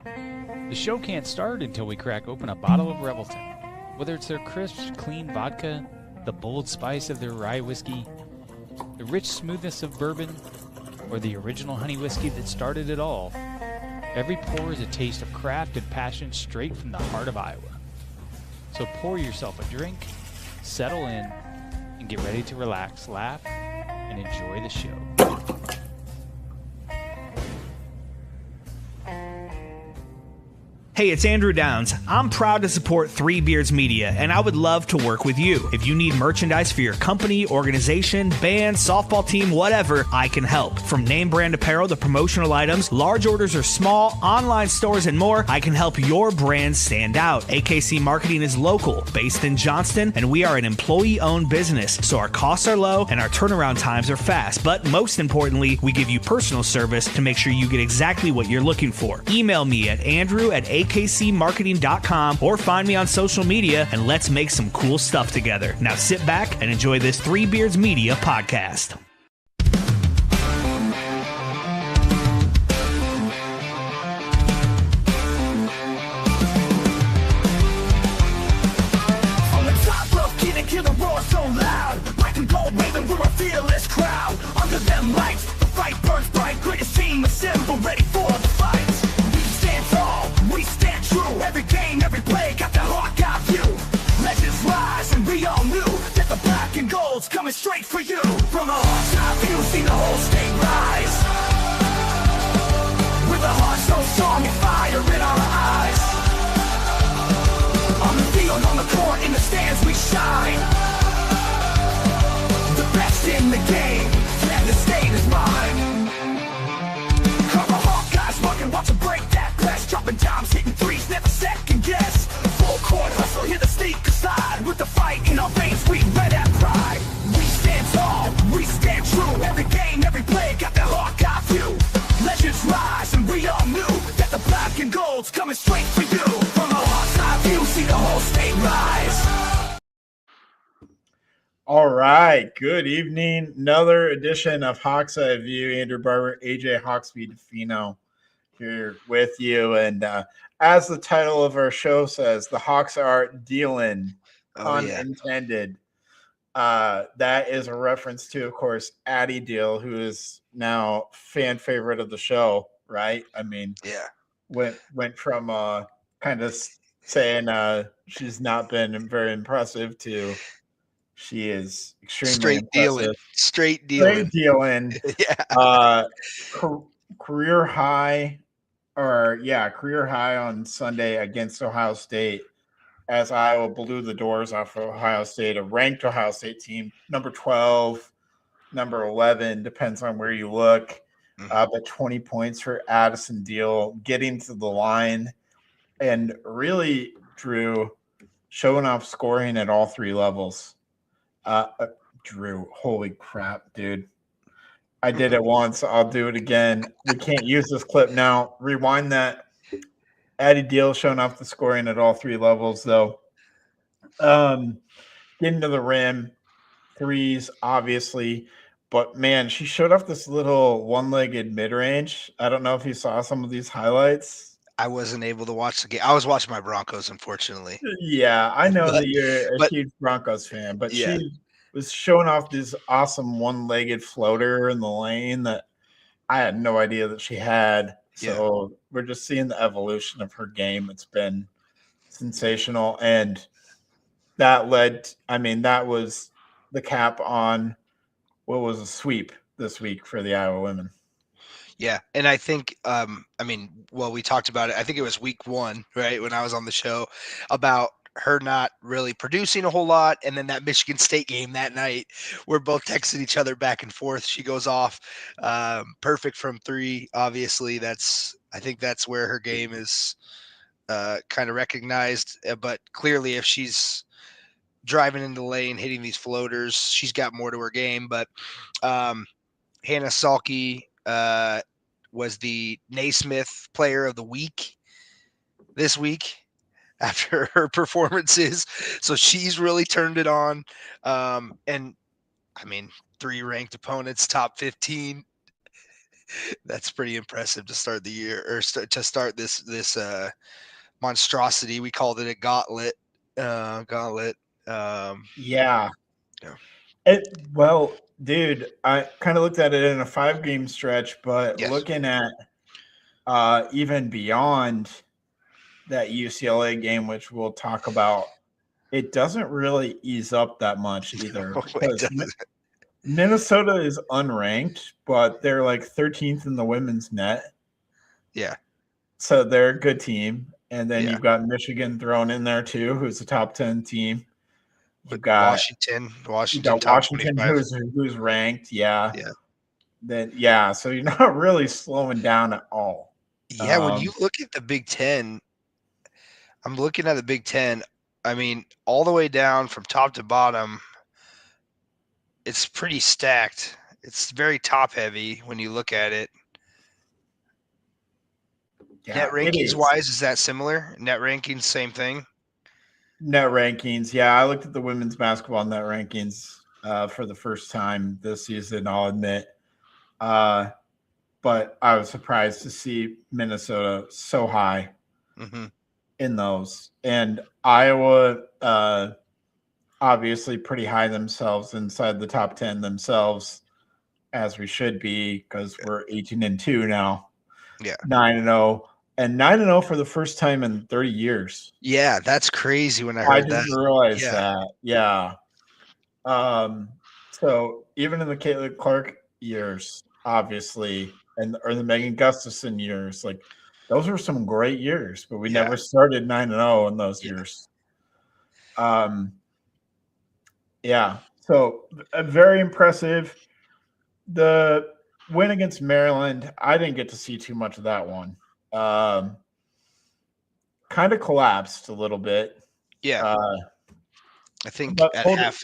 The show can't start until we crack open a bottle of Revelton. Whether it's their crisp, clean vodka, the bold spice of their rye whiskey, the rich smoothness of bourbon, or the original honey whiskey that started it all, every pour is a taste of craft and passion straight from the heart of Iowa. So pour yourself a drink, settle in, and get ready to relax, laugh, and enjoy the show. Hey, it's Andrew Downs. I'm proud to support Three Beards Media, and I would love to work with you. If you need merchandise for your company, organization, band, softball team, whatever, I can help. From name brand apparel to promotional items, large orders or small, online stores, and more, I can help your brand stand out. AKC Marketing is local, based in Johnston, and we are an employee-owned business, so our costs are low and our turnaround times are fast. But most importantly, we give you personal service to make sure you get exactly what you're looking for. Email me at andrew@akcmarketing.com or find me on social media, and let's make some cool stuff together. Now sit back and enjoy this Three Beards Media podcast. On the top rope, Keenan Killer roar so loud. Black and gold waving, we're a fearless crowd. Under them lights, the fight burns bright. Greatest team assembled, ready for the fight. We stand tall, we stand true. Every game, every play, got the Hawkeye view. Legends rise, and we all knew that the black and gold's coming straight for you. From a Hawkeye view, see the whole state rise. With a heart so strong and fire in our eyes. On the field, on the court, in the stands, we shine. The best in the game, and the state is mine. Cover Hawkeyes, working, watch them break that press. Dropping dimes, hitting threes, never second guess. Full court hustle, hear the sneaker slide. With the fight in our veins, we red at pride. We stand tall, we stand true. Every game, every play, got the Hawkeye view. Legends rise, and we all knew that the black and gold's coming straight for you. From a Hawkeye view, see the whole state rise. All right. Good evening. Another edition of Hawk's Eye View. Andrew Barber, AJ Hawksby DeFino here with you. And as the title of our show says, the Hawks are dealing, unintended. That is a reference to, of course, Addie Deal, who is now fan favorite of the show, right? I mean, Yeah. went from kind of saying she's not been very impressive to she is extremely impressive. Straight dealing. Yeah. Career high on Sunday against Ohio State as Iowa blew the doors off of Ohio State, a ranked Ohio State team, number 12, number 11, depends on where you look. But 20 points for Addison Deal, getting to the line, and really, Drew, showing off scoring at all three levels. Drew, holy crap, dude. I did it once. I'll do it again. We can't use this clip now. Rewind that. Addie Deal showing off the scoring at all three levels, though. Getting to the rim, threes, obviously. But, man, she showed off this little one-legged mid-range. I don't know if you saw some of these highlights. I wasn't able to watch the game. I was watching my Broncos, unfortunately. Yeah, I know that you're a huge Broncos fan, but yeah. She was showing off this awesome one-legged floater in the lane that I had no idea that she had. So we're just seeing the evolution of her game. It's been sensational. And that that was the cap on what was a sweep this week for the Iowa women. Yeah, and I think, we talked about it. I think it was week 1, right, when I was on the show, about her not really producing a whole lot, and then that Michigan State game that night, we're both texting each other back and forth. She goes off, perfect from 3. Obviously, I think that's where her game is kind of recognized. But clearly, if she's driving into the lane, hitting these floaters, she's got more to her game. But Hannah Salke was the Naismith Player of the Week this week after her performances. So she's really turned it on. And 3 ranked opponents, top 15. That's pretty impressive to start the year, or to start this monstrosity. We called it a gauntlet. Gauntlet. Yeah. Yeah. Well, dude, I kind of looked at it in a 5-game stretch, but Yes. looking at even beyond that UCLA game, which we'll talk about, it doesn't really ease up that much either It because does. Minnesota is unranked, but they're like 13th in the women's net. Yeah. So they're a good team. And then Yeah. you've got Michigan thrown in there too, who's a top 10 team. With You've got Washington top Washington 25. who's ranked, yeah. Yeah. Then yeah, so you're not really slowing down at all. Yeah. When you look at the Big Ten, I'm looking at the Big Ten. I mean, all the way down from top to bottom, it's pretty stacked. It's very top heavy when you look at it. Net Yeah, it rankings is. wise, is that similar? Net rankings, same thing. Net rankings. Yeah, I looked at the women's basketball net rankings for the first time this season, I'll admit. But I was surprised to see Minnesota so high Mm-hmm. in those. And Iowa, obviously pretty high themselves inside the top 10 themselves, as we should be because we're 18-2 now. Yeah. 9-0. And 9-0 for the first time in 30 years. Yeah, that's crazy when I I heard that. didn't realize Yeah. that. Yeah. So even in the Caitlin Clark years, obviously, or the Megan Gustafson years, like those were some great years, but we Yeah. never started 9-0 in those Yeah. years. Yeah. So very impressive. The win against Maryland, I didn't get to see too much of that one. Kind of collapsed a little bit. Yeah. I think but at hold half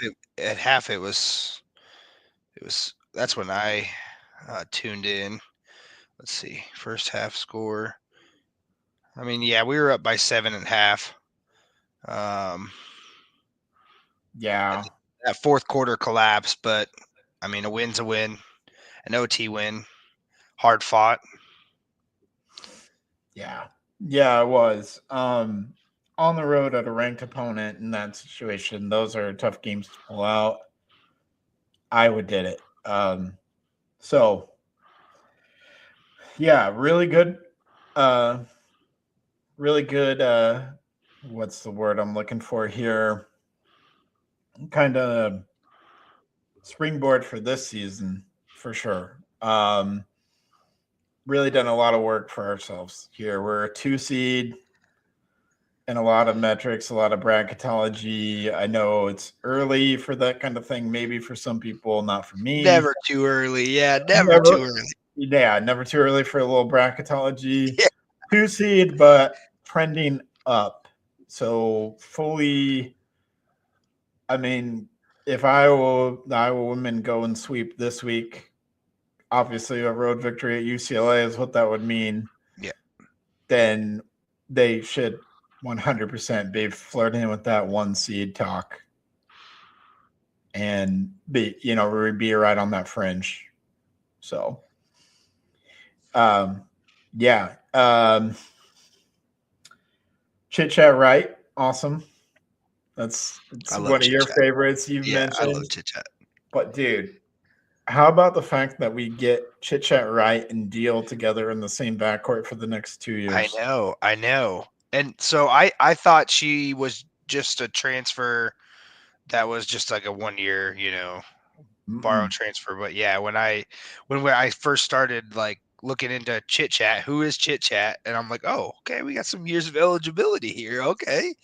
it was that's when I tuned in. Let's see. First half score. I mean, yeah, we were up by 7.5. Yeah. That fourth quarter collapse, but I mean, a win's a win, an OT win, hard fought. Yeah. Yeah, it was. On the road at a ranked opponent in that situation, those are tough games to pull out. Iowa did it. So yeah, really good. Really good. What's the word I'm looking for here? Kind of springboard for this season for sure. Really done a lot of work for ourselves here. We're a 2 seed and a lot of metrics, a lot of bracketology. I know it's early for that kind of thing, maybe for some people, not for me. Never too early. Yeah, never too early. Yeah, never too early for a little bracketology. Yeah. 2 seed, but trending up. So fully, I mean, if the Iowa women go and sweep this week, obviously a road victory at UCLA is what that would mean. Yeah. Then they should 100% be flirting with that 1 seed talk and be right on that fringe. So, yeah. Chit Chat Right. Awesome. It's one of your favorites you've mentioned. I love Chit Chat. But dude, how about the fact that we get Chit Chat Right and Deal together in the same backcourt for the next 2 years? I know. And so I thought she was just a transfer that was just like a 1 year, borrow transfer. But yeah, when I first started like looking into Chit Chat, who is Chit Chat? And I'm like, oh, okay, we got some years of eligibility here. Okay.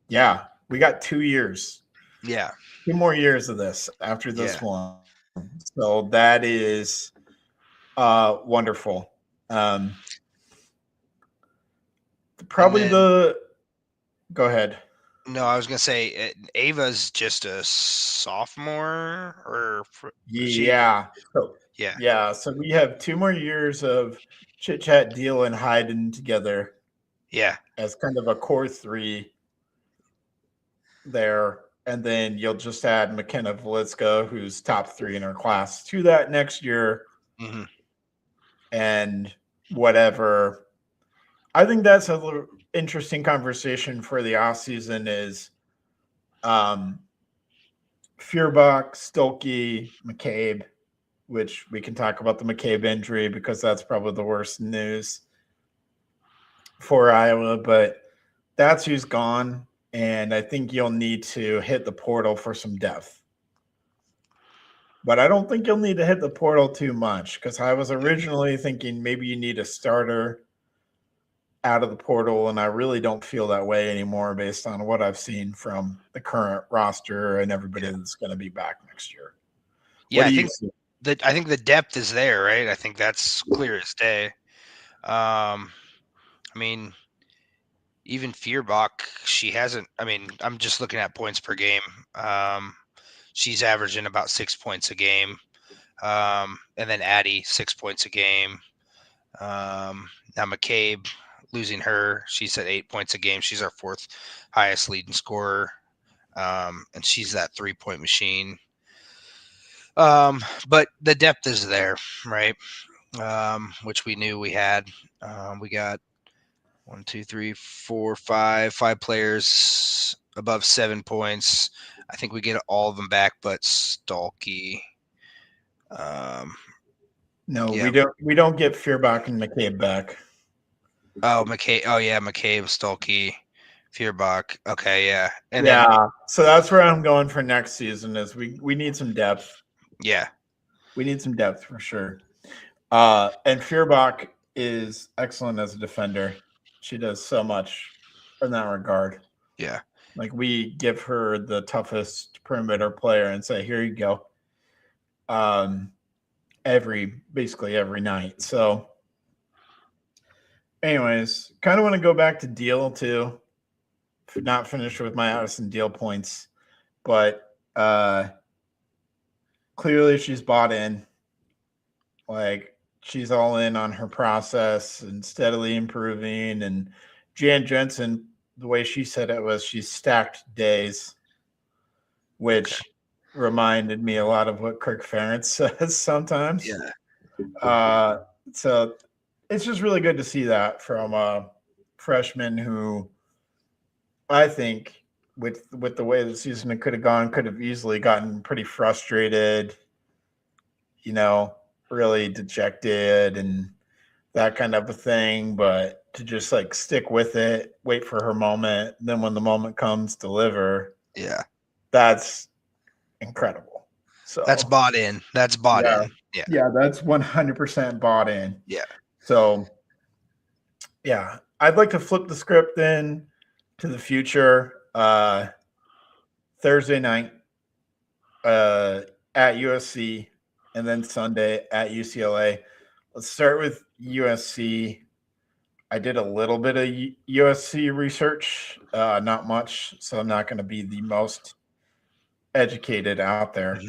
Yeah, we got 2 years. Yeah. 2 more years of this after this one. So that is wonderful. Go ahead. No, I was gonna say Ava's just a sophomore, or yeah. Yeah. So we have 2 more years of Chit Chat, Deal, and Hayden together. Yeah. As kind of a core 3 there. And then you'll just add McKenna Velitska, who's top 3 in her class, to that next year. Mm-hmm. and whatever. I think that's a little interesting conversation for the offseason is Feuerbach, Stolke, McCabe, which we can talk about the McCabe injury because that's probably the worst news for Iowa, but that's who's gone. And I think you'll need to hit the portal for some depth. But I don't think you'll need to hit the portal too much because I was originally thinking maybe you need a starter out of the portal, and I really don't feel that way anymore based on what I've seen from the current roster and everybody that's going to be back next year. Yeah, What do I you think see? I think the depth is there, right? I think that's clear as day. I mean, even Feuerbach, she hasn't. I mean, I'm just looking at points per game. She's averaging about 6 points a game, and then Addie 6 points a game. Now McCabe, losing her, she's at 8 points a game. She's our fourth highest leading scorer, and she's that 3-point machine. But the depth is there, right? Which we knew we had. We got 1, 2, 3, 4, 5 players above 7 points. I think we get all of them back, but Stalky. No, Yeah. we don't get Feuerbach and McCabe back. Oh, McCabe. Oh, yeah, McCabe, Stalky, Feuerbach. Okay, yeah, and yeah, then so that's where I'm going for next season is we need some depth. yeah, We need some depth for sure. And Feuerbach is excellent as a defender. She does so much in that regard. yeah, Like we give her the toughest perimeter player and say, "Here you go." Basically every night. So, anyways, kind of want to go back to Deal too. Not finished with my Addison Deal points, but clearly she's bought in. Like she's all in on her process and steadily improving. And Jan Jensen, the way she said it was she's stacked days, which reminded me a lot of what Kirk Ferentz says sometimes. yeah, So it's just really good to see that from a freshman who I think with the way the season could have gone, could have easily gotten pretty frustrated, really dejected and that kind of a thing. But to just like stick with it, wait for her moment, then when the moment comes, deliver. yeah. That's incredible. So That's bought in. That's bought in. Yeah, yeah, that's 100% bought in. yeah. So yeah, I'd like to flip the script then to the future. Thursday night at USC and then Sunday at UCLA. Let's start with USC. I did a little bit of USC research, not much, so I'm not going to be the most educated out there.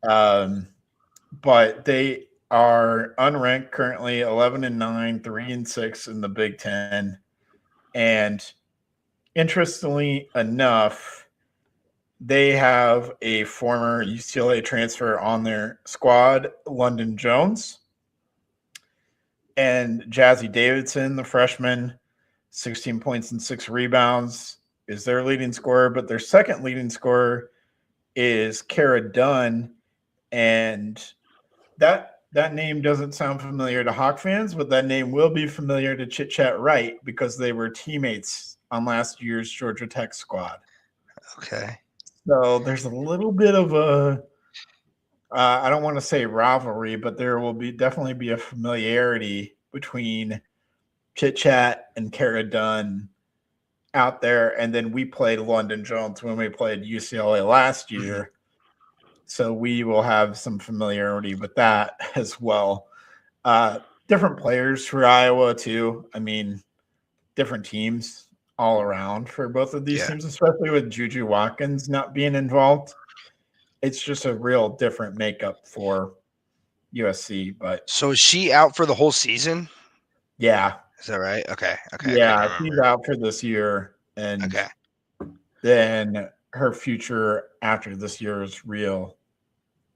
But they are unranked currently 11-9, 3-6 in the Big Ten. And interestingly enough, they have a former UCLA transfer on their squad, London Jones. And Jazzy Davidson, the freshman, 16 points and 6 rebounds, is their leading scorer. But their second leading scorer is Kara Dunn. And that name doesn't sound familiar to Hawk fans, but that name will be familiar to Chit Chat Right because they were teammates on last year's Georgia Tech squad. Okay. So there's a little bit of a I don't want to say rivalry, but there will definitely be a familiarity between Chit Chat and Kara Dunn out there. And then we played London Jones when we played UCLA last year. So we will have some familiarity with that as well. Different players for Iowa too. I mean, different teams all around for both of these teams, especially with Juju Watkins not being involved. It's just a real different makeup for USC. But So is she out for the whole season? yeah. Is that right? Okay. Yeah, she's out for this year. And then her future after this year is real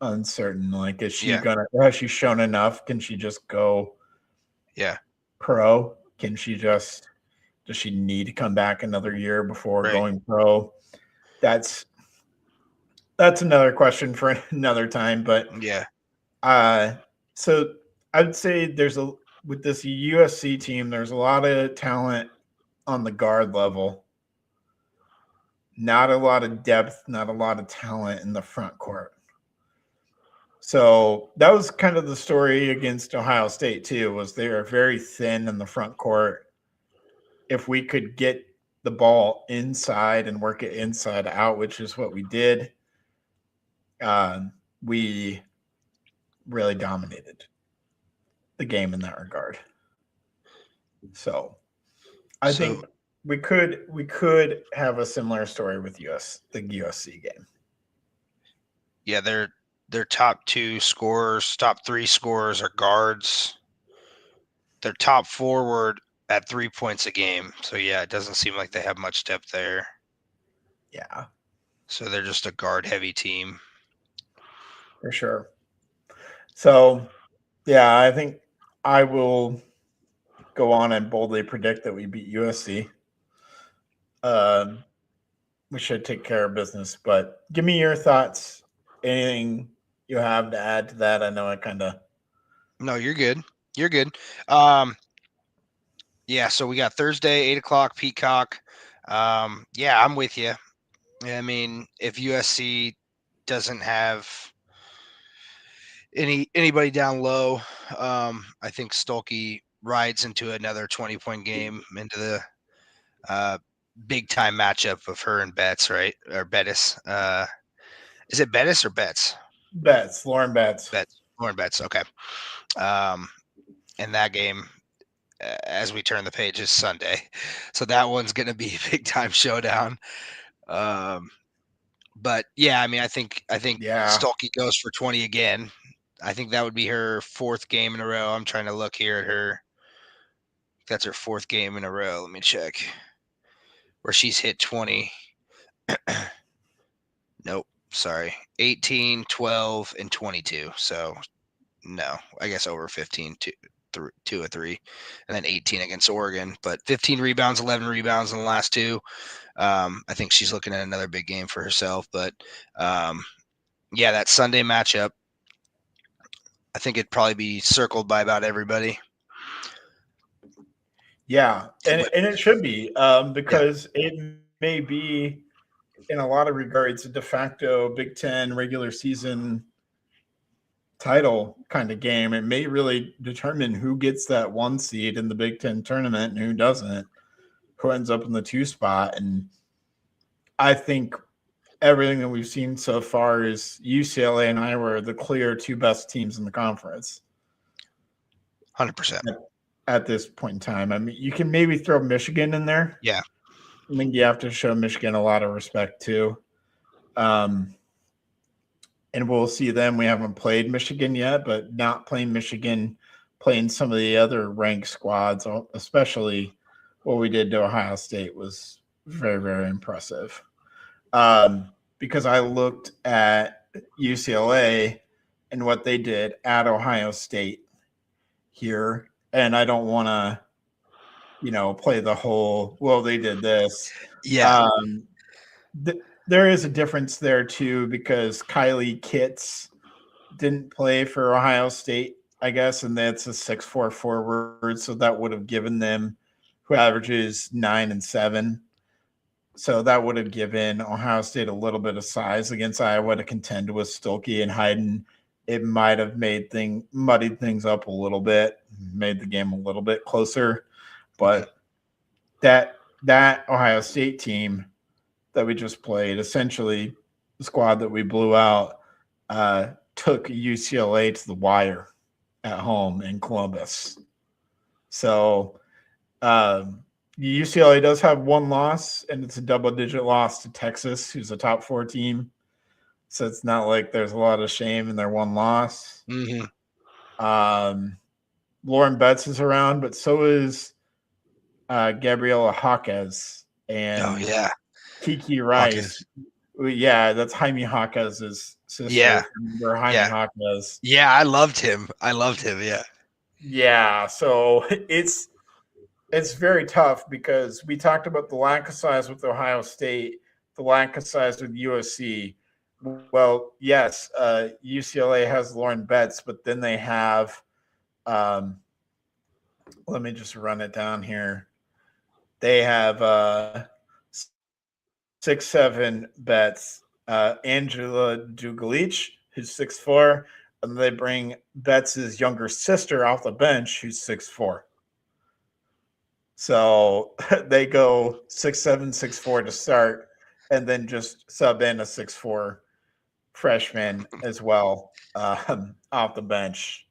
uncertain. Like, has she shown enough? Can she just go Yeah. pro? Does she need to come back another year before Right. going pro? That's another question for another time. But Yeah. so I'd say with this USC team, there's a lot of talent on the guard level. Not a lot of depth, not a lot of talent in the front court. So that was kind of the story against Ohio State too, was they are very thin in the front court. If we could get the ball inside and work it inside out, which is what we did, we really dominated the game in that regard. So I think we could have a similar story with the USC game. Yeah, their top 2 scorers, top 3 scorers are guards. Their top forward at 3 points a game. So yeah, it doesn't seem like they have much depth there. Yeah. So they're just a guard heavy team. For sure. So yeah, I think I will go on and boldly predict that we beat USC. We should take care of business, but give me your thoughts. Anything you have to add to that? I know I kind of. No, you're good. You're good. Yeah, so we got Thursday, 8:00 Peacock. Yeah, I'm with you. I mean, if USC doesn't have anybody down low, I think Stolke rides into another 20-point game, into the big time matchup of her and Betts, right? Or Bettis. Is it Bettis or Betts? Lauren Betts. Lauren Betts. Okay. And that game, as we turn the page, is Sunday, so that one's going to be a big time showdown. But yeah, I mean, I think Stolke goes for 20 again. I think that would be her 4th game in a row. I'm trying to look here at her. That's her 4th game in a row. Let me check where she's hit 20. Nope. Sorry. 18, 12, and 22. So no, I guess over 15, 2 or 3, and then 18 against Oregon. But 15 rebounds, 11 rebounds in the last 2. I think she's looking at another big game for herself. But yeah, that Sunday matchup, I think it'd probably be circled by about everybody. Yeah, and it should be because it may be, in a lot of regards, a de facto Big Ten regular season title kind of game. It may really determine who gets that 1 seed in the Big Ten tournament and who doesn't, who ends up in the 2 spot. And I think everything that we've seen so far is UCLA and Iowa are the clear 2 best teams in the conference. 100%. At this point in time. I mean, you can maybe throw Michigan in there. Yeah. I think you have to show Michigan a lot of respect too. And we'll see them. We haven't played Michigan yet, but not playing Michigan, playing some of the other ranked squads, especially what we did to Ohio State, was very, very impressive. Because I looked at UCLA and what they did at Ohio State here, and I don't want to, play the whole, well, they did this. Yeah. There is a difference there too, because Kylie Kitts didn't play for Ohio State, I guess, and that's a 6'4" forward, so that would have given them, who averages 9 and 7. So that would have given Ohio State a little bit of size against Iowa to contend with Stolke and Hayden. It might have muddied things up a little bit, made the game a little bit closer. But that Ohio State team that we just played, essentially the squad that we blew out, took UCLA to the wire at home in Columbus. So UCLA does have 1 loss, and it's a double-digit loss to Texas, who's a top 4 team. So it's not like there's a lot of shame in their 1 loss. Mm-hmm. Lauren Betts is around, but so is Gabriela Jaquez and Kiki Rice. Yeah, that's Jaime Jaquez's sister. Yeah. Remember Jaime Jaquez? Yeah, I loved him. Yeah. Yeah, so it's very tough because we talked about the lack of size with Ohio State, the lack of size with USC. Well, yes, UCLA has Lauren Betts, but then they have, um, let me just run it down here. They have 6'7" Betts, Angela Dugalich, who's 6'4", and they bring Betts' younger sister off the bench, who's 6'4". So they go 6'7", 6'4" to start, and then just sub in a 6'4" freshman as well off the bench.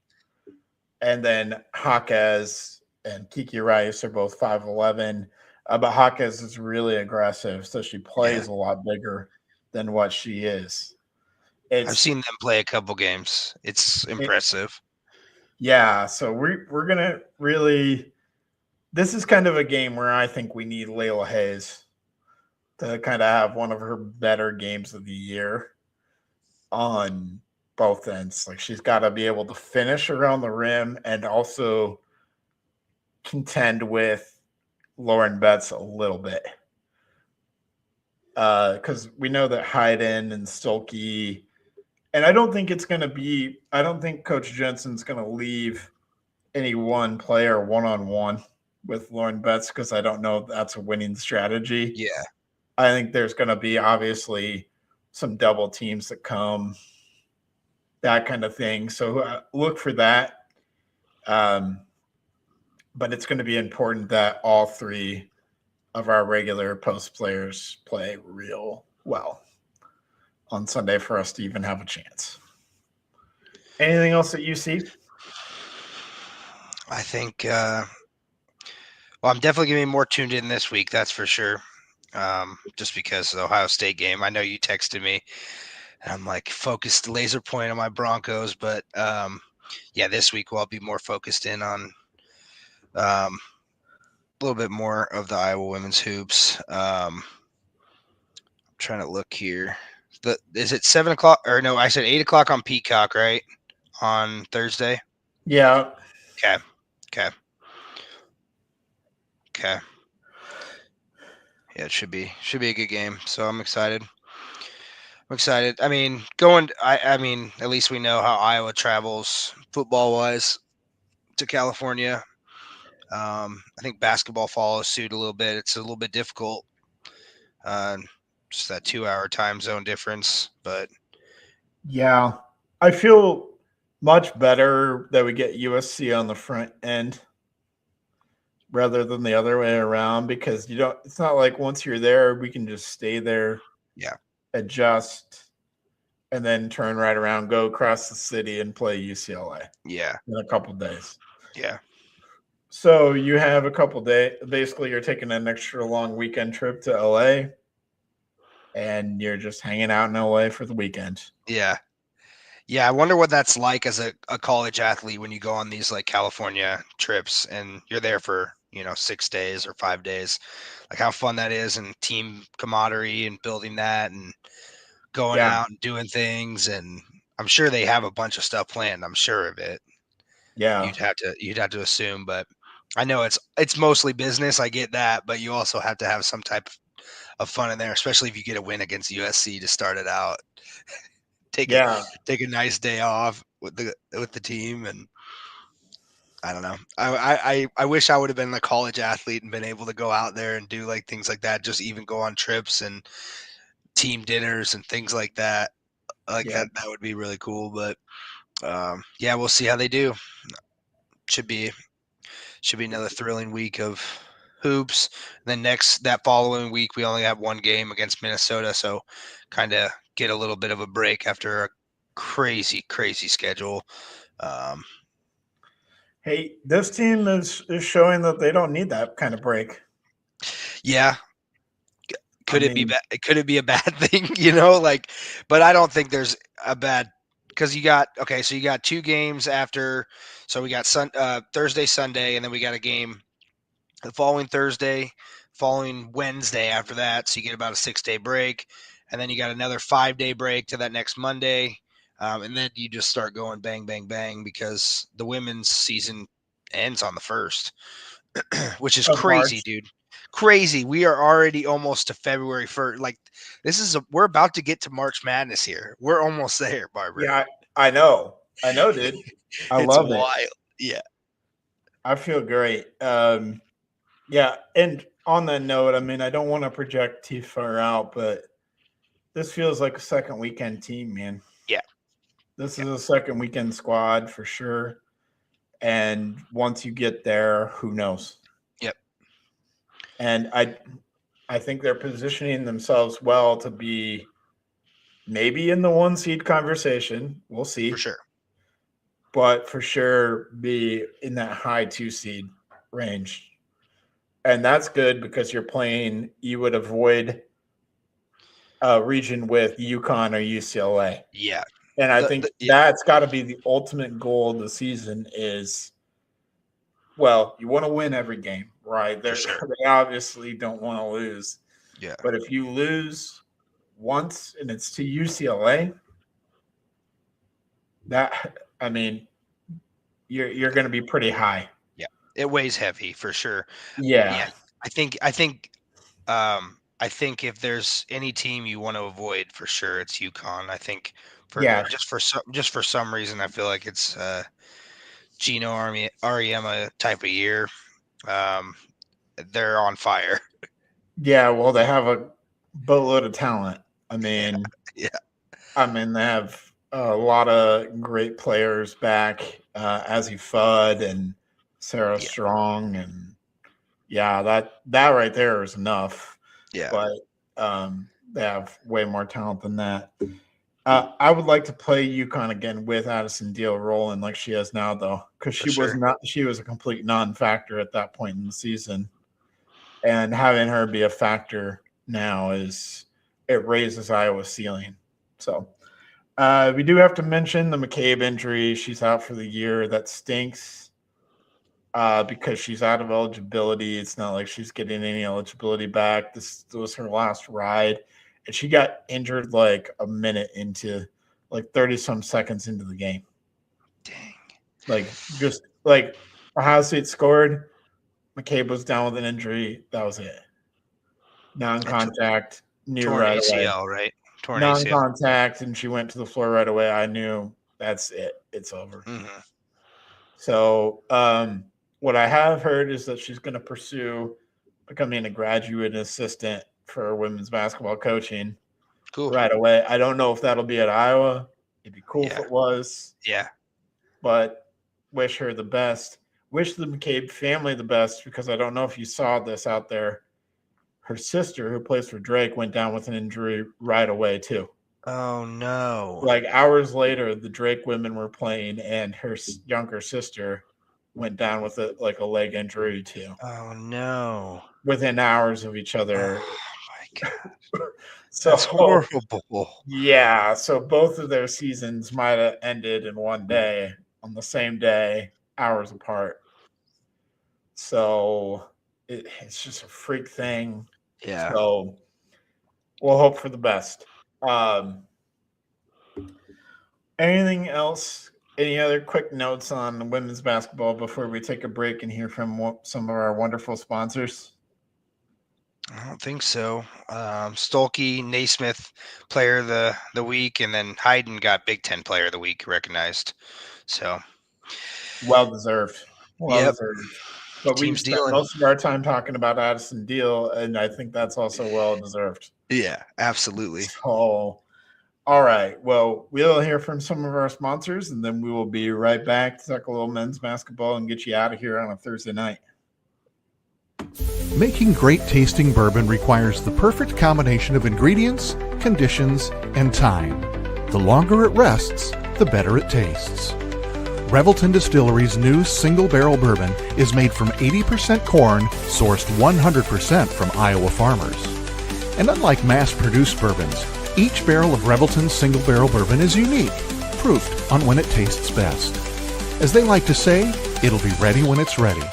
And then Hawkes and Kiki Rice are both 5'11", but Hawkes is really aggressive, so she Yeah. plays a lot bigger than what she is. I've It's seen them play a couple games. It's it, impressive. yeah. So we're gonna really. This is kind of a game where I think we need Layla Hayes to kind of have one of her better games of the year on both ends. Like she's got to be able to finish around the rim and also contend with Lauren Betts a little bit. Because we know that Hayden and Stolke, and I don't think it's going to be, I don't think Coach Jensen's going to leave any one player one on one with Lauren Betts because I don't know if that's a winning strategy. Yeah. I think there's going to be obviously some double teams that come, that kind of thing. So look for that. Um, but it's going to be important that all three of our regular post players play real well on Sunday for us to even have a chance. Anything else that you see? I think, well, I'm definitely going to be more tuned in this week. That's for sure. Just because of the Ohio State game. I know you texted me and I'm like focused laser point on my Broncos, but yeah, this week I'll be more focused in on a little bit more of the Iowa women's hoops. I'm trying to look here. Is it 7 o'clock or no? I said 8 o'clock on Peacock, right? On Thursday. Yeah. Okay. Okay. Okay. Yeah, it should be a good game. So I'm excited. I'm excited. I mean, I mean, at least we know how Iowa travels football wise to California. I think basketball follows suit a little bit. It's a little bit difficult, uh, just that 2 hour time zone difference. But Yeah. I feel much better that we get USC on the front end rather than the other way around because you don't, it's not like once you're there, we can just stay there, yeah, adjust, and then turn right around, go across the city and play UCLA yeah, in a couple days. yeah, So you have a couple days. Basically, you're taking an extra long weekend trip to LA, and you're just hanging out in LA for the weekend. yeah, yeah. I wonder what that's like as a college athlete when you go on these like California trips and you're there for 6 days or 5 days. Like how fun that is and team camaraderie and building that and going Yeah, out and doing things. And I'm sure they have a bunch of stuff planned. I'm sure of it. yeah, You'd have to assume, but I know it's mostly business. I get that, but you also have to have some type of fun in there, especially if you get a win against USC to start it out. Take a yeah, take a nice day off with the team, and I don't know. I wish I would have been a college athlete and been able to go out there and do like things like that. Just even go on trips and team dinners and things like that. Like yeah. that would be really cool. But yeah, we'll see how they do. Should be another thrilling week of hoops. And then that following week, we only have one game against Minnesota, so kind of get a little bit of a break after a crazy schedule. Um, Hey, this team is showing that they don't need that kind of break. yeah, I could it be mean, bad? Could it be a bad thing? Like, but I don't think there's a bad because you got okay. So you got two games after. So we got Thursday, Sunday, and then we got a game the following Thursday, following Wednesday after that. So you get about a 6 day break. And then you got another 5 day break to that next Monday. And then you just start going bang, bang, bang because the women's season ends on the 1st, which is Of crazy, March. dude. Crazy. We are already almost to February 1st. Like, we're about to get to March Madness here. We're almost there, Barber. Yeah, I know. I know, dude. I It's love it. wild. Yeah. I feel great. Yeah, and on that note, I mean, I don't want to project too far out, but this feels like a second weekend team, man. Yeah. This is a second weekend squad for sure. And once you get there, who knows? Yep. And I think they're positioning themselves well to be maybe in the 1 seed conversation. We'll see. For sure. But for sure be in that high 2 seed range. And that's good because you would avoid a region with UConn or UCLA. Yeah. And I think that's got to be the ultimate goal of the season is, well, you want to win every game, right? Sure. They obviously don't want to lose. Yeah. But if you lose once and it's to UCLA, you're going to be pretty high. Yeah. It weighs heavy for sure. Yeah. I think if there's any team you want to avoid for sure, it's UConn. I think just for some reason, I feel like it's Gino Ariema type of year. They're on fire. Yeah, well, they have a boatload of talent. I mean, yeah. I mean, they have a lot of great players back, Azzy Fudd and Sarah Strong, and that right there is enough. Yeah, but they have way more talent than that. I would like to play UConn again with Addison Deal rolling like she is now, though, because she was a complete non-factor at that point in the season, and having her be a factor now it raises Iowa's ceiling. So we do have to mention the McCabe injury. She's out for the year. That stinks because she's out of eligibility. It's not like she's getting any eligibility back. This was her last ride. And she got injured like a minute into, like 30-some seconds into the game. Dang. Like, just like Ohio State scored, McCabe was down with an injury. That was it. Non-contact. Knew torn right ACL, away. right? Torn Non-contact, and she went to the floor right away. I knew that's it. It's over. Mm-hmm. So what I have heard is that she's going to pursue becoming a graduate assistant for women's basketball coaching right away. I don't know if that'll be at Iowa. It'd be cool if it was. Yeah. But wish her the best. Wish the McCabe family the best, because I don't know if you saw this out there. Her sister, who plays for Drake, went down with an injury right away, too. Oh, no. Like hours later, the Drake women were playing, and her younger sister went down with a leg injury, too. Oh, no. Within hours of each other. Oh, my God. So that's horrible. Yeah. So both of their seasons might have ended in one day, on the same day, hours apart. So it's just a freak thing. Yeah. So we'll hope for the best. Anything else? Any other quick notes on women's basketball before we take a break and hear from some of our wonderful sponsors? I don't think so. Stolke, Naismith player of the week, and then Hayden got Big Ten player of the week recognized. So well deserved. Well deserved. But we spent most of our time talking about Addison Deal, and I think that's also well deserved. Yeah, absolutely. So, all right. Well, we'll hear from some of our sponsors, and then we will be right back to talk a little men's basketball and get you out of here on a Thursday night. Making great tasting bourbon requires the perfect combination of ingredients, conditions, and time. The longer it rests, the better it tastes. Revelton Distillery's new single barrel bourbon is made from 80% corn, sourced 100% from Iowa farmers. And unlike mass-produced bourbons, each barrel of Revelton's single barrel bourbon is unique, proofed on when it tastes best. As they like to say, it'll be ready when it's ready.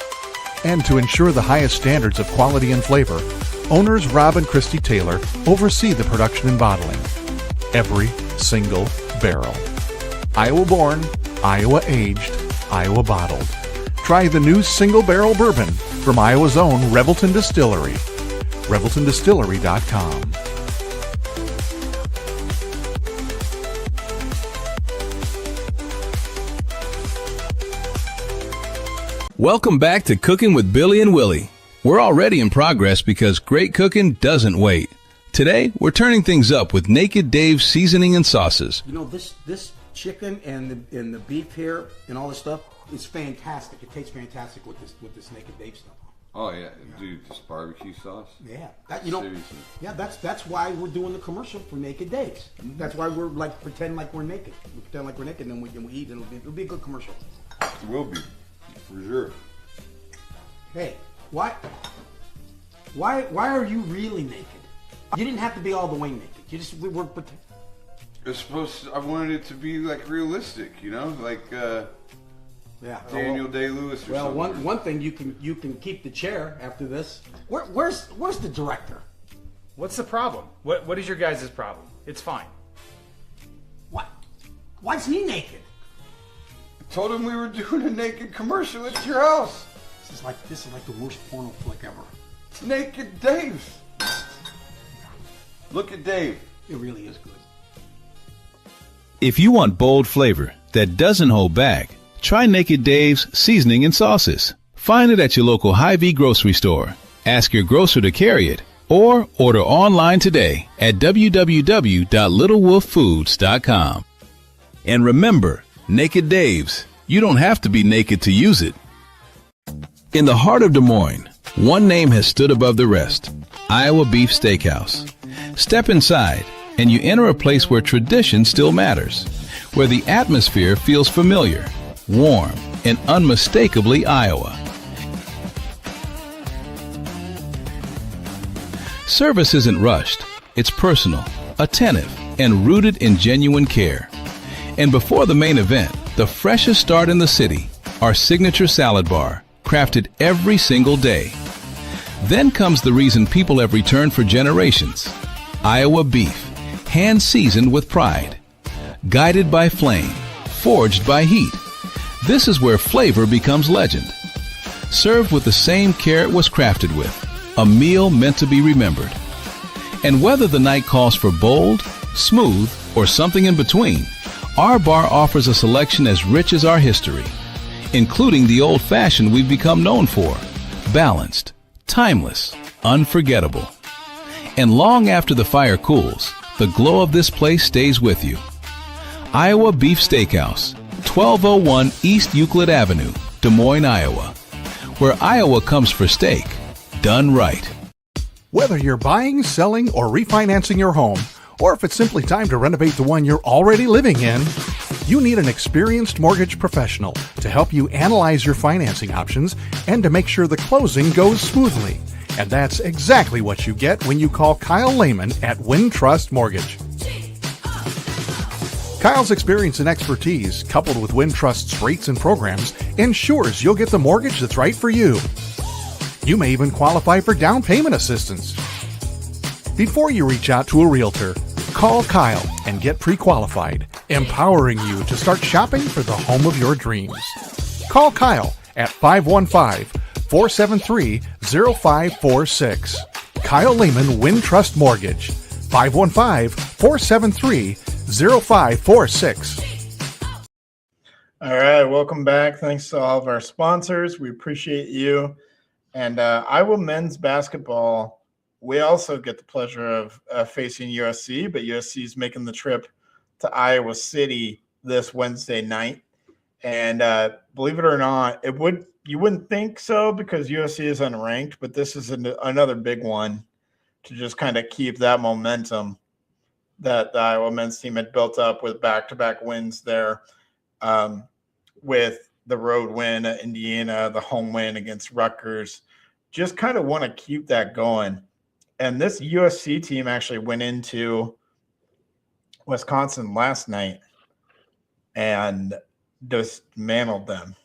And to ensure the highest standards of quality and flavor, owners Rob and Christy Taylor oversee the production and bottling. Every single barrel. Iowa born, Iowa aged, Iowa bottled. Try the new single barrel bourbon from Iowa's own Revelton Distillery. ReveltonDistillery.com. Welcome back to Cooking with Billy and Willie. We're already in progress because great cooking doesn't wait. Today, we're turning things up with Naked Dave's seasoning and sauces. You know, this chicken and the beef here and all this stuff is fantastic. It tastes fantastic with this Naked Dave stuff. Oh yeah, dude, this barbecue sauce. Yeah, Seriously. Yeah, that's why we're doing the commercial for Naked Daves. That's why we're like pretend like we're naked. We pretend like we're naked, and then we eat. And it'll be a good commercial. It will be, for sure. Hey, why are you really naked? You didn't have to be all the way naked. We were pretend. It's supposed to, I wanted it to be like realistic, you know, like Yeah. Daniel Day-Lewis or Well, something. one thing you can keep the chair after this. Where's the director? What's the problem? What is your guys' problem? It's fine. What? Why's he naked? I told him we were doing a naked commercial at your house. This is like the worst porno flick ever. It's Naked Dave. Look at Dave. It really is good. If you want bold flavor that doesn't hold back, try Naked Dave's seasoning and sauces. Find it at your local Hy-Vee grocery store. Ask your grocer to carry it or order online today at www.littlewolffoods.com. And remember, Naked Dave's, you don't have to be naked to use it. In the heart of Des Moines, one name has stood above the rest: Iowa Beef Steakhouse. Step inside and you enter a place where tradition still matters, where the atmosphere feels familiar, warm, and unmistakably Iowa. Service isn't rushed. It's personal, attentive, and rooted in genuine care. And before the main event, the freshest start in the city, our signature salad bar, crafted every single day. Then comes the reason people have returned for generations: Iowa beef, hand-seasoned with pride. Guided by flame, forged by heat. This is where flavor becomes legend. Served with the same care it was crafted with, a meal meant to be remembered. And whether the night calls for bold, smooth, or something in between, our bar offers a selection as rich as our history, including the old-fashioned we've become known for: balanced, timeless, unforgettable. And long after the fire cools, the glow of this place stays with you. Iowa Beef Steakhouse, 1201 East Euclid Avenue, Des Moines, Iowa, where Iowa comes for steak, done right. Whether you're buying, selling, or refinancing your home, or if it's simply time to renovate the one you're already living in, you need an experienced mortgage professional to help you analyze your financing options and to make sure the closing goes smoothly. And that's exactly what you get when you call Kyle Lehman at Wintrust Mortgage. Kyle's experience and expertise, coupled with Wintrust's rates and programs, ensures you'll get the mortgage that's right for you. You may even qualify for down payment assistance. Before you reach out to a realtor, call Kyle and get pre-qualified, empowering you to start shopping for the home of your dreams. Call Kyle at 515-473-0546. Kyle Lehman Wintrust Mortgage, 515-473-0546. All right, welcome back. Thanks to all of our sponsors. We appreciate you. And Iowa men's basketball, we also get the pleasure of facing USC, but USC is making the trip to Iowa City this Wednesday night. And believe it or not, you wouldn't think so because USC is unranked, but this is another big one to just kind of keep that momentum that the Iowa men's team had built up with back-to-back wins there, with the road win at Indiana, the home win against Rutgers. Just kind of want to keep that going. And this USC team actually went into Wisconsin last night and dismantled them.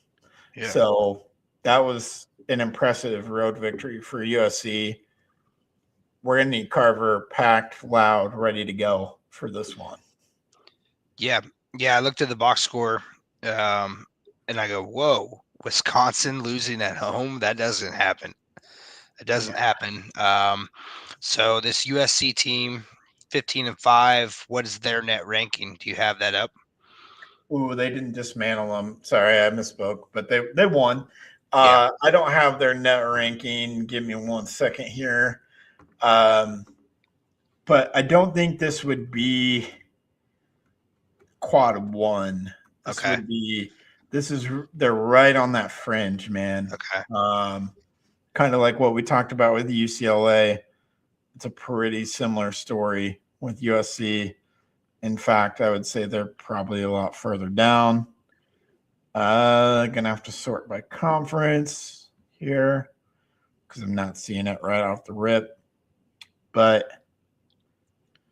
Yeah. So that was an impressive road victory for USC. We're going to need Carver packed, loud, ready to go for this one. Yeah. I looked at the box score and I go, whoa, Wisconsin losing at home, that doesn't happen. It doesn't happen. So this USC team, 15-5. What is their net ranking? Do you have that up? Ooh, they didn't dismantle them. Sorry, I misspoke, but they won. Yeah. I don't have their net ranking. Give me 1 second here. But I don't think this would be quad one. This Okay. would be. They're right on that fringe, man. Okay. Kind of like what we talked about with UCLA. It's a pretty similar story with USC. In fact, I would say they're probably a lot further down. Gonna have to sort by conference here because I'm not seeing it right off the rip. But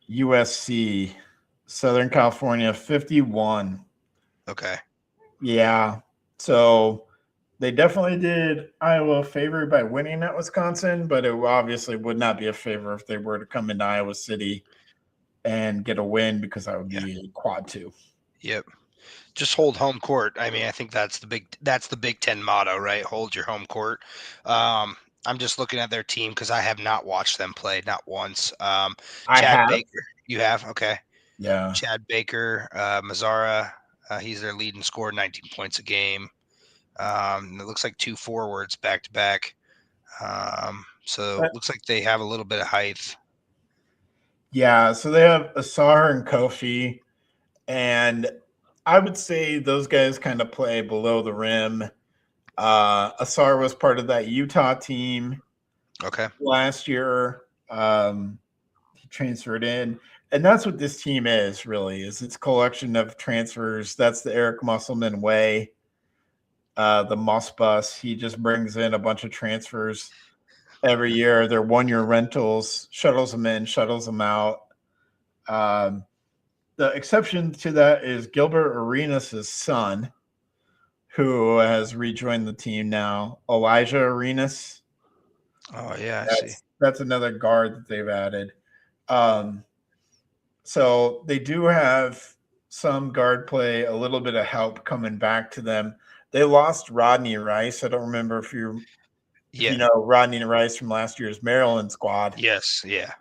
USC, Southern California, 51. Okay. Yeah. So they definitely did Iowa a favor by winning at Wisconsin, but it obviously would not be a favor if they were to come into Iowa City and get a win because that would be a quad two. Yep. Just hold home court. I mean, I think that's the Big Ten motto, right? Hold your home court. I'm just looking at their team because I have not watched them play, not once. I Chad have. Baker, you have? Okay. Yeah. Chad Baker, Mazzara, he's their leading scorer, 19 points a game. It looks like 2 forwards back to back. So it looks like they have a little bit of height. Yeah, so they have Asar and Kofi, and I would say those guys kind of play below the rim. Asar was part of that Utah team Okay. last year. He transferred in, and that's what this team is really. Is it's a collection of transfers. That's the Eric Musselman way. The Moss bus. He just brings in a bunch of transfers every year. They're 1-year rentals, shuttles them in, shuttles them out. The exception to that is Gilbert Arenas' son, who has rejoined the team now, Elijah Arenas. Oh, yeah, I see. That's another guard that they've added. So they do have some guard play, a little bit of help coming back to them. They lost Rodney Rice. I don't remember if you know Rodney Rice from last year's Maryland squad. Yes, yeah.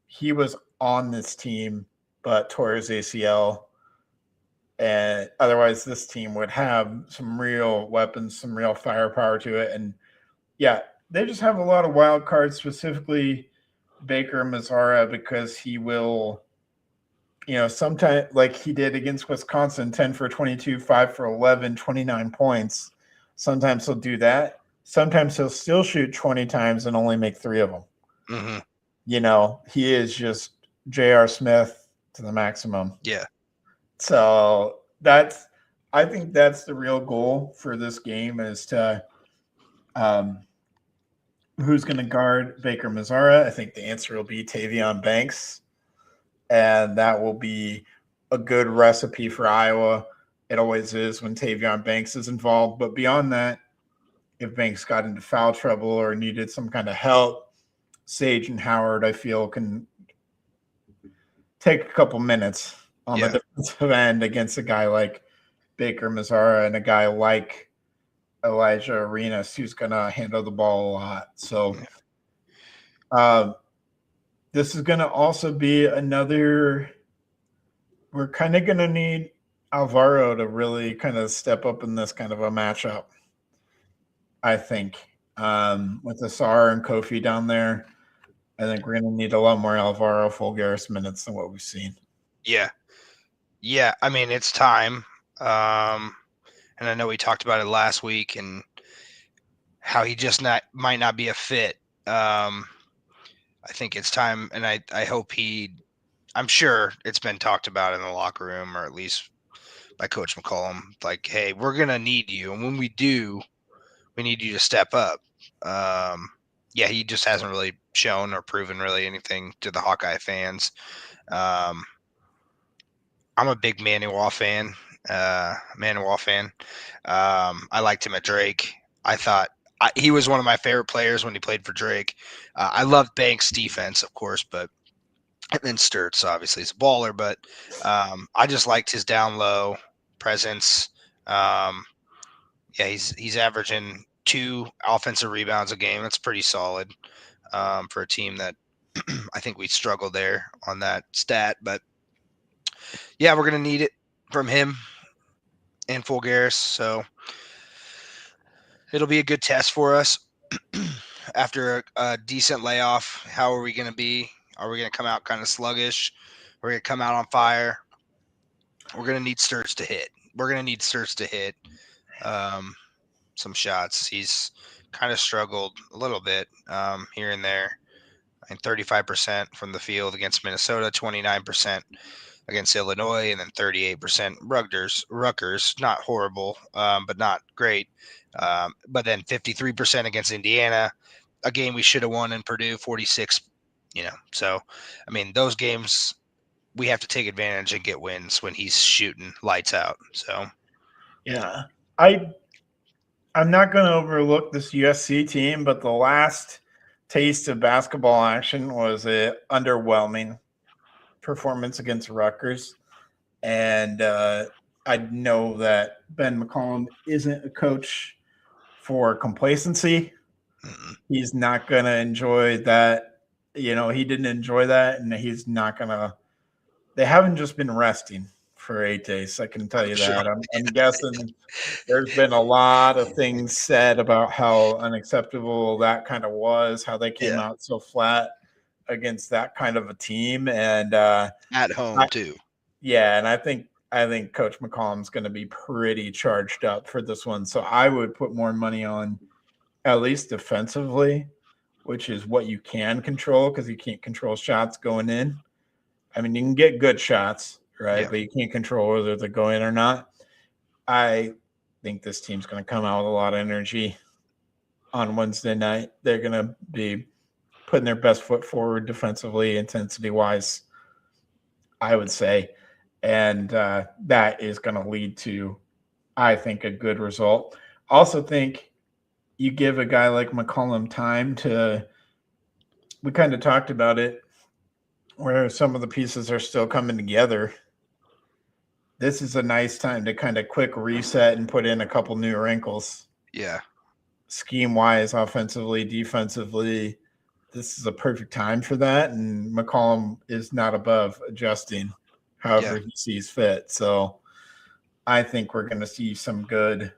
He was on this team, but tore his ACL. And otherwise, this team would have some real weapons, some real firepower to it. And yeah, they just have a lot of wild cards, specifically Baker Mazzara, because he will, sometimes like he did against Wisconsin, 10 for 22, 5 for 11, 29 points. Sometimes he'll do that. Sometimes he'll still shoot 20 times and only make 3 of them. Mm-hmm. He is just J.R. Smith to the maximum. Yeah. So I think that's the real goal for this game is to who's going to guard Baker Mazzara. I think the answer will be Tavion Banks, and that will be a good recipe for Iowa. It always is when Tavion Banks is involved. But beyond that, if Banks got into foul trouble or needed some kind of help, Sage and Howard, I feel, can take a couple minutes on the defensive end against a guy like Baker Mazzara and a guy like Elijah Arenas, who's going to handle the ball a lot. So this is going to also be another – we're kind of going to need Alvaro to really kind of step up in this kind of a matchup, I think. With Asar and Kofi down there, I think we're going to need a lot more Alvaro Folgaris minutes than what we've seen. Yeah. Yeah, I mean, it's time. And I know we talked about it last week and how he just might not be a fit. I think it's time, and I hope I'm sure it's been talked about in the locker room, or at least by Coach McCollum, like, hey, we're going to need you. And when we do, we need you to step up. He just hasn't really shown or proven really anything to the Hawkeye fans. I'm a big Manuel fan. I liked him at Drake. I thought he was one of my favorite players when he played for Drake. I loved Banks' defense, of course, and then Sturts obviously is a baller, but I just liked his down low presence. Yeah, he's averaging 2 offensive rebounds a game. That's pretty solid for a team that I think we struggle there on that stat. But yeah, we're gonna need it from him and Fulgaris. So it'll be a good test for us after a decent layoff. How are we gonna be? Are we gonna come out kind of sluggish? We're gonna come out on fire. We're gonna need Sturts to hit. We're gonna need Sturts to hit some shots. He's kind of struggled a little bit here and there. And 35% from the field against Minnesota, 29% against Illinois, and then 38% Rutgers, not horrible, but not great. But then 53% against Indiana, a game we should have won in Purdue, 46. So I mean, those games we have to take advantage and get wins when he's shooting lights out. So Yeah, I'm not going to overlook this USC team, but the last taste of basketball action was a underwhelming performance against Rutgers, and I know that Ben McCollum isn't a coach for complacency. He's not going to enjoy that. He didn't enjoy that, and he's not going to. They haven't just been resting for 8 days. I can tell you that. I'm guessing there's been a lot of things said about how unacceptable that kind of was, how they came out so flat against that kind of a team, and at home too. Yeah, and I think Coach McCollum's going to be pretty charged up for this one. So I would put more money on at least defensively, which is what you can control because you can't control shots going in. I mean, you can get good shots, right? Yeah. But you can't control whether they go in or not. I think this team's going to come out with a lot of energy on Wednesday night. They're going to be putting their best foot forward defensively, intensity-wise, I would say. And that is going to lead to, I think, a good result. Also think you give a guy like McCollum time to – we kind of talked about it, where some of the pieces are still coming together. This is a nice time to kind of quick reset and put in a couple new wrinkles. Yeah. Scheme-wise, offensively, defensively, this is a perfect time for that. And McCollum is not above adjusting however he sees fit. So I think we're going to see some good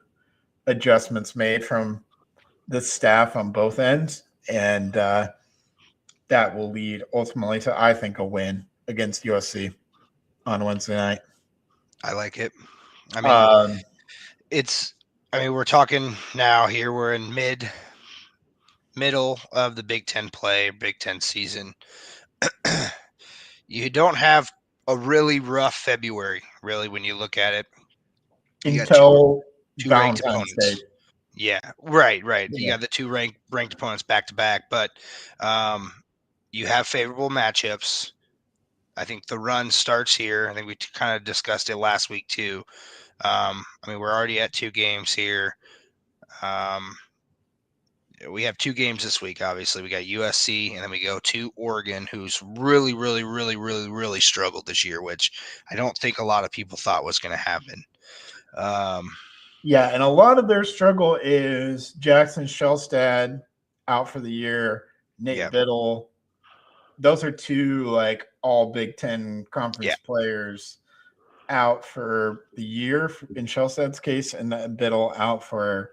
adjustments made from the staff on both ends. And that will lead ultimately to, I think, a win against USC on Wednesday night. I like it. I mean, we're talking now here. We're in middle of the Big Ten play, Big Ten season. You don't have a really rough February, really, when you look at it. You Until two ranked Valentine's opponents. Day. Yeah, right. Yeah. You got the 2 ranked opponents back to back, but you have favorable matchups. I think the run starts here. I think we kind of discussed it last week too. We're already at 2 games here. We have 2 games this week. Obviously, we got USC, and then we go to Oregon, who's really, really, really, really, really struggled this year, which I don't think a lot of people thought was going to happen. Yeah, and a lot of their struggle is Jackson Shelstad out for the year, Nate Biddle. Those are 2 all Big Ten conference players out for the year in Shelstad's case, and Biddle out for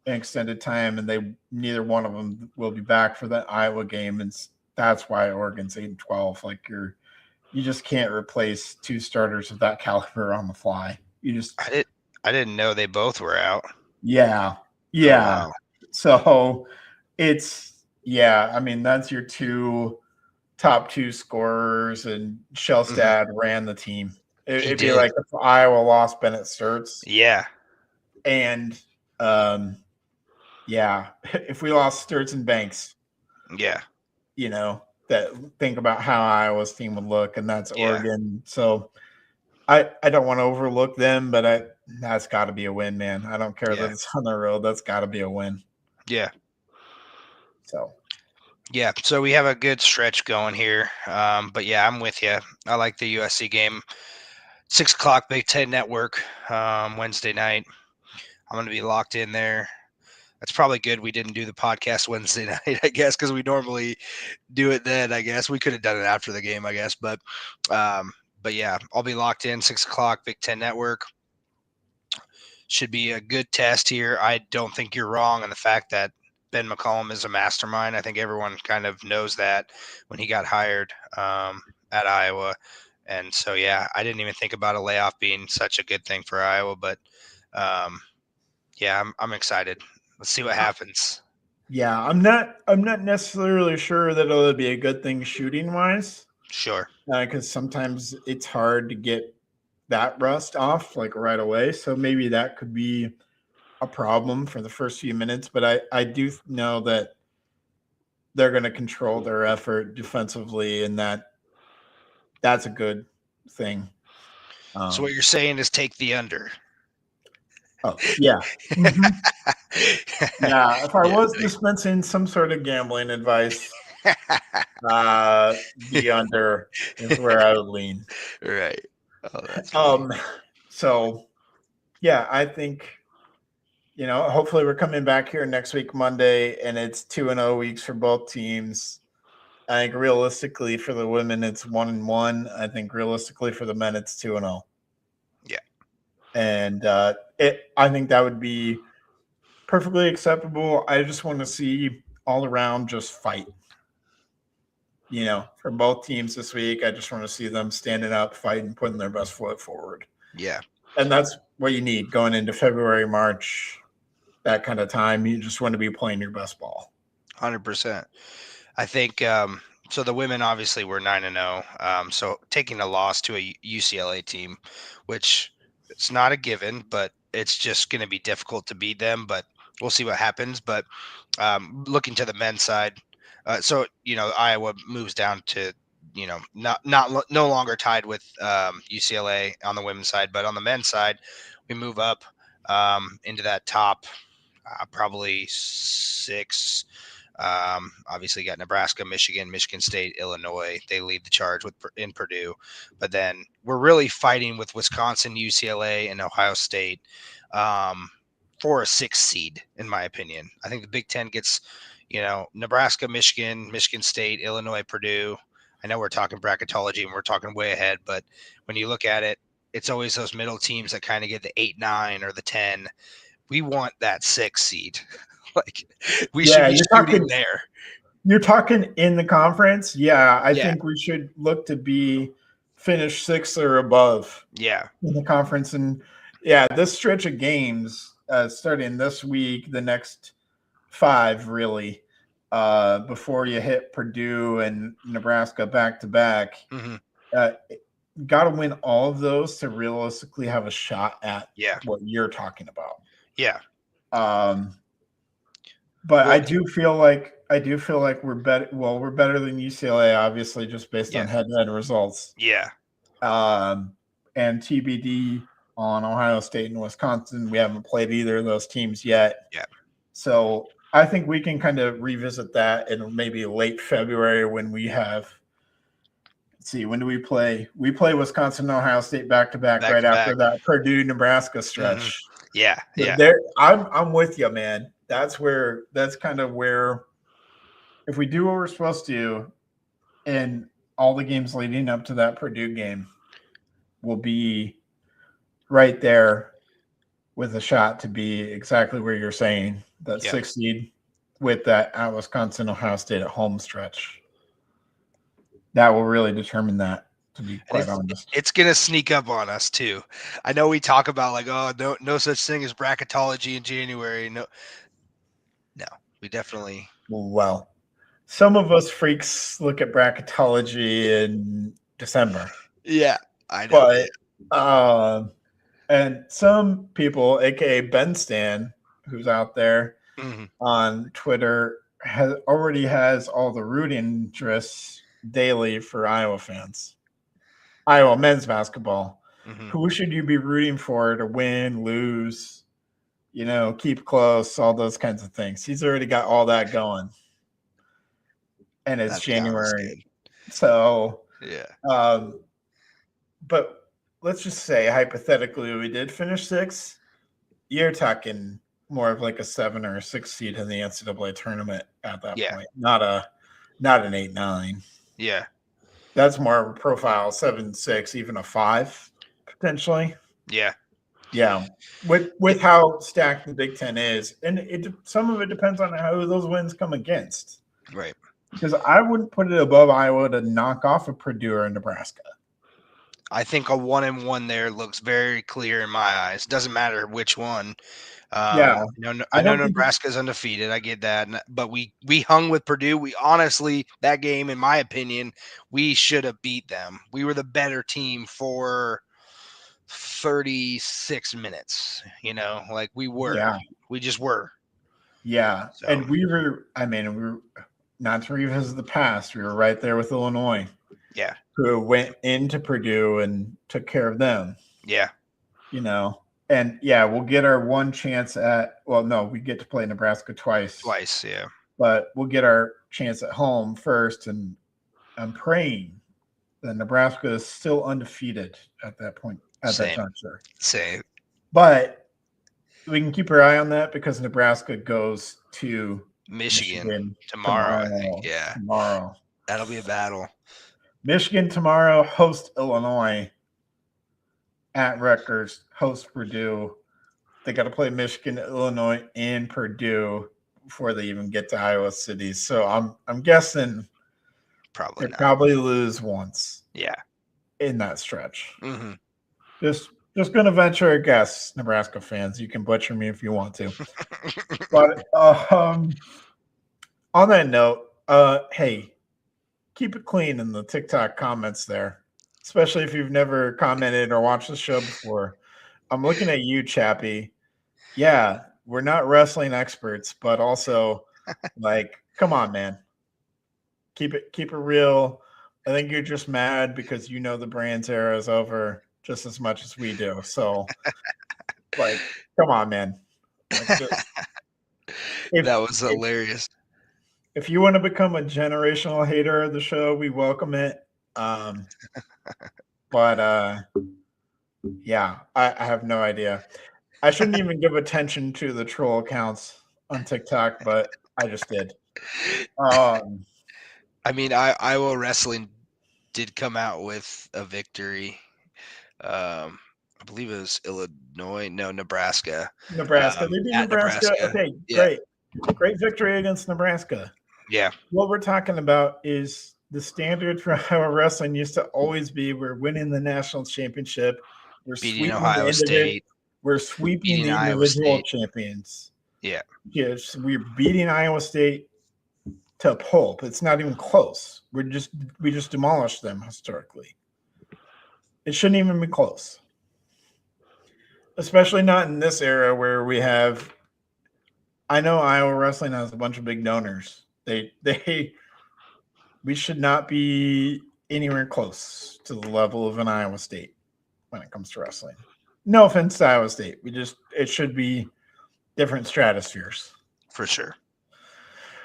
an extended time, and neither one of them will be back for that Iowa game, and that's why Oregon's 8-12. You just can't replace 2 starters of that caliber on the fly. I didn't know they both were out. Yeah. Oh, wow. So it's that's your 2 top 2 scorers, and Shelstad ran the team. It'd be like if Iowa lost Bennett Sturts. Yeah. And if we lost Sturts and Banks. Yeah. Think about how Iowa's team would look, and that's Oregon. So I don't want to overlook them, but that's got to be a win, man. I don't care that it's on the road. That's got to be a win. Yeah. So we have a good stretch going here. But I'm with you. I like the USC game. 6 o'clock Big Ten Network Wednesday night. I'm going to be locked in there. That's probably good we didn't do the podcast Wednesday night, I guess, because we normally do it then, I guess. We could have done it after the game, I guess. But yeah, I'll be locked in, 6 o'clock, Big Ten Network. Should be a good test here. I don't think you're wrong on the fact that Ben McCollum is a mastermind. I think everyone kind of knows that when he got hired at Iowa. And so, yeah, I didn't even think about a layoff being such a good thing for Iowa. But, yeah, I'm excited. Let's see what happens. Yeah, I'm not necessarily sure that it'll be a good thing shooting wise. Sure. Because sometimes it's hard to get that rust off like right away. So maybe that could be a problem for the first few minutes. But I do know that they're going to control their effort defensively, and that's a good thing. So what you're saying is take the under. Oh, yeah. Mm-hmm. Yeah, if I was dispensing some sort of gambling advice, the under is where I would lean. Right. Oh, that's funny. So, yeah, I think, hopefully we're coming back here next week, Monday, and it's 2-0 weeks for both teams. I think realistically for the women, it's 1-1. I think realistically for the men, it's 2-0. Yeah. And I think that would be perfectly acceptable. I just want to see all around just fight. For both teams this week, I just want to see them standing up, fighting, putting their best foot forward. Yeah. And that's what you need going into February, March, that kind of time. You just want to be playing your best ball. 100%. I think so the women obviously were 9-0. So taking a loss to a UCLA team, which it's not a given, but it's just going to be difficult to beat them. But we'll see what happens. But looking to the men's side, so Iowa moves down to no longer tied with UCLA on the women's side, but on the men's side, we move up into that top probably 6. Obviously, got Nebraska, Michigan State, Illinois. They lead the charge in Purdue, but then we're really fighting with Wisconsin, UCLA, and Ohio State for a 6th seed, in my opinion. I think the Big Ten gets, Nebraska, Michigan State, Illinois, Purdue. I know we're talking bracketology and we're talking way ahead, but when you look at it, it's always those middle teams that kind of get the 8, 9, or the 10. We want that 6th seed. Like we should be shooting there. You're talking in the conference? Yeah, I think we should look to be finished 6th or above. Yeah. In the conference. And yeah, this stretch of games starting this week, the next 5 really, before you hit Purdue and Nebraska back to back. Got to win all of those to realistically have a shot at what you're talking about. Yeah. But I do feel like we're better. Well, we're better than UCLA, obviously, just based on head-to-head results. Yeah. And TBD on Ohio State and Wisconsin. We haven't played either of those teams yet. Yeah. So I think we can kind of revisit that in maybe late February when we have. Let's see, when do we play? We play Wisconsin and Ohio State back to back after that Purdue Nebraska stretch. Yeah. I'm with you, man. That's kind of where, if we do what we're supposed to, and all the games leading up to that Purdue game will be right there with a shot to be exactly where you're saying, that 6th seed with that at Wisconsin, Ohio State at home stretch. That will really determine that, to be quite honest. It's going to sneak up on us too. I know we talk about like, oh, no such thing as bracketology in January. No, we definitely. Well, some of us freaks look at bracketology in December. Yeah, I know. But and some people, aka Ben Stan, who's out there on Twitter, already has all the rooting interests daily for Iowa fans. Iowa men's basketball. Who should you be rooting for to win, lose? Keep close, all those kinds of things. He's already got all that going. And it's January. So, but let's just say, hypothetically, we did finish 6th. you're talking more of like a 7 or a 6 seed in the NCAA tournament at that Yeah. point, not an 8-9. Yeah. That's more of a profile 7-6, even a 5 potentially. Yeah. Yeah, with how stacked the Big Ten is, and some of it depends on how those wins come against. Right. Because I wouldn't put it above Iowa to knock off a Purdue or Nebraska. I think a 1-1 there looks very clear in my eyes. Doesn't matter which one. Yeah, I know don't think Nebraska's undefeated. I get that, but we hung with Purdue. We honestly, that game, in my opinion, we should have beat them. We were the better team for 36 minutes. Like we were. Yeah. We just were. Yeah, So. and we were not to revisit the past. We were right there with Illinois. Yeah. Who went into Purdue and took care of them. Yeah. And yeah, we'll get our one chance we get to play Nebraska twice. Yeah. But we'll get our chance at home first, and I'm praying that Nebraska is still undefeated at that point, that juncture. Same. But we can keep our eye on that because Nebraska goes to Michigan tomorrow, I think. Yeah. Tomorrow. That'll be a battle. Michigan tomorrow, host Illinois. At Rutgers, host Purdue. They got to play Michigan, Illinois, and Purdue before they even get to Iowa City. So I'm guessing probably lose once. Yeah. In that stretch. Mm-hmm. Just going to venture a guess, Nebraska fans. You can butcher me if you want to. But on that note, hey, keep it clean in the TikTok comments there. Especially if you've never commented or watched the show before. I'm looking at you, Chappie. Yeah, we're not wrestling experts, but also, come on, man. Keep it real. I think you're just mad because the Brands era is over just as much as we do. So, come on, man. That was hilarious. If you want to become a generational hater of the show, we welcome it. But yeah, I have no idea. I shouldn't even give attention to the troll accounts on TikTok, but I just did. Iowa Wrestling did come out with a victory. I believe it was Nebraska. Nebraska. They beat Nebraska. Okay, yeah. Great victory against Nebraska. Yeah. What we're talking about is the standard for Iowa wrestling used to always be we're winning the national championship. We're beating Ohio State. We're sweeping the individual champions. Yeah. Yes, we're beating Iowa State to a pulp. It's not even close. We just demolished them historically. It shouldn't even be close. Especially not in this era where we have I know Iowa wrestling has a bunch of big donors. We should not be anywhere close to the level of an Iowa State when it comes to wrestling. No offense to Iowa State. It should be different stratospheres. For sure.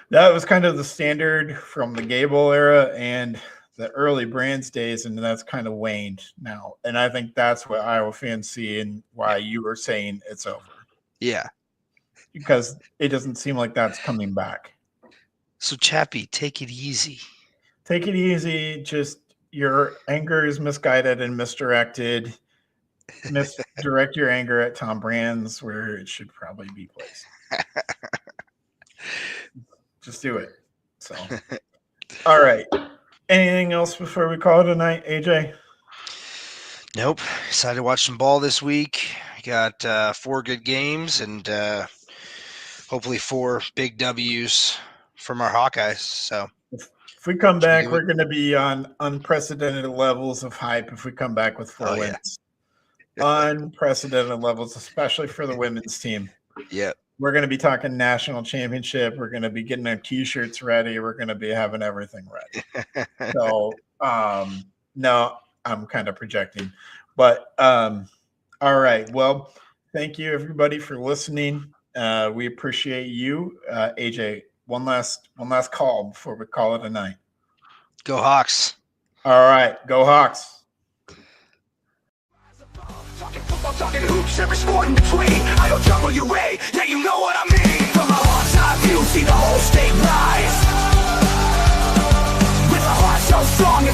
That was kind of the standard from the Gable era and the early Brands days, and that's kind of waned now. And I think that's what Iowa fans see and why you were saying it's over. Yeah. Because it doesn't seem like that's coming back. So, Chappie, take it easy. Take it easy. Just your anger is misguided and misdirected. Misdirect your anger at Tom Brands where it should probably be placed. Just do it. So, all right. Anything else before we call it a night, AJ? Nope. Decided to watch some ball this week. Got 4 good games and hopefully 4 big W's from our Hawkeyes. So if we come back, we're going to be on unprecedented levels of hype if we come back with 4 wins. Yeah. Unprecedented levels, especially for the women's team. Yeah. We're going to be talking national championship. We're going to be getting our T-shirts ready. We're going to be having everything ready. So, no, I'm kind of projecting. But, all right. Well, thank you, everybody, for listening. We appreciate you. AJ, one last call before we call it a night. Go Hawks. All right. Go Hawks. Talking football Football, talking hoops, every sport in between. I don't jumble your way, yeah, you know what I mean. From my onside view, see the whole state rise. With a heart so strong